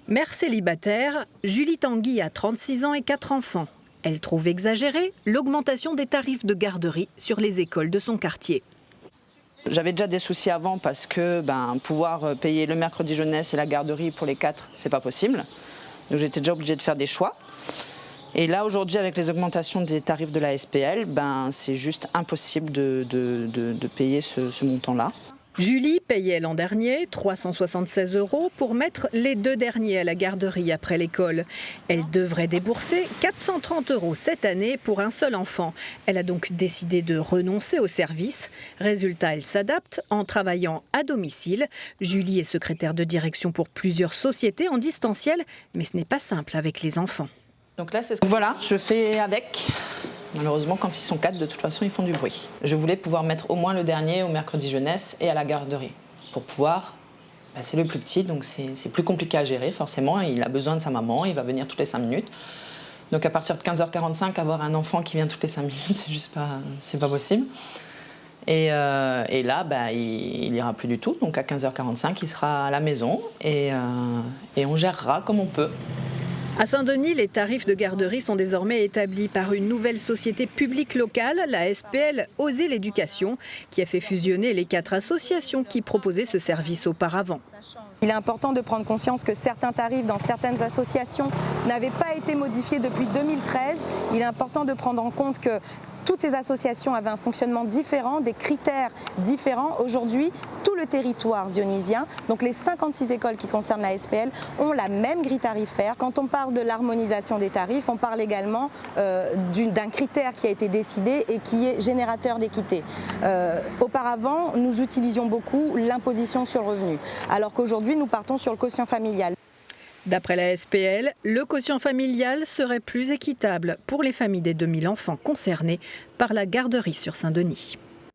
Mère célibataire, Julie Tanguy a 36 ans et 4 enfants. Elle trouve exagérée l'augmentation des tarifs de garderie sur les écoles de son quartier. J'avais déjà des soucis avant parce que pouvoir payer le mercredi jeunesse et la garderie pour les 4, c'est pas possible. Donc j'étais déjà obligée de faire des choix. Et là aujourd'hui avec les augmentations des tarifs de la SPL, c'est juste impossible de payer ce montant-là. Julie payait l'an dernier 376 € pour mettre les 2 derniers à la garderie après l'école. Elle devrait débourser 430 € cette année pour un seul enfant. Elle a donc décidé de renoncer au service. Résultat, elle s'adapte en travaillant à domicile. Julie est secrétaire de direction pour plusieurs sociétés en distanciel, mais ce n'est pas simple avec les enfants. Donc là, voilà, je fais avec. Malheureusement, quand ils sont 4, de toute façon, ils font du bruit. Je voulais pouvoir mettre au moins le dernier au mercredi jeunesse et à la garderie. Pour pouvoir, c'est le plus petit, donc c'est plus compliqué à gérer, forcément. Il a besoin de sa maman, il va venir toutes les 5 minutes. Donc à partir de 15h45, avoir un enfant qui vient toutes les 5 minutes, c'est pas possible. Et là, il n'ira plus du tout. Donc à 15h45, il sera à la maison et on gérera comme on peut. À Saint-Denis, les tarifs de garderie sont désormais établis par une nouvelle société publique locale, la SPL Oser l'éducation, qui a fait fusionner les 4 associations qui proposaient ce service auparavant. Il est important de prendre conscience que certains tarifs dans certaines associations n'avaient pas été modifiés depuis 2013. Il est important de prendre en compte que toutes ces associations avaient un fonctionnement différent, des critères différents. Aujourd'hui, tout le territoire dionysien, donc les 56 écoles qui concernent la SPL, ont la même grille tarifaire. Quand on parle de l'harmonisation des tarifs, on parle également d'un critère qui a été décidé et qui est générateur d'équité. Auparavant, nous utilisions beaucoup l'imposition sur le revenu, alors qu'aujourd'hui, nous partons sur le quotient familial. D'après la SPL, le quotient familial serait plus équitable pour les familles des 2000 enfants concernés par la garderie sur Saint-Denis.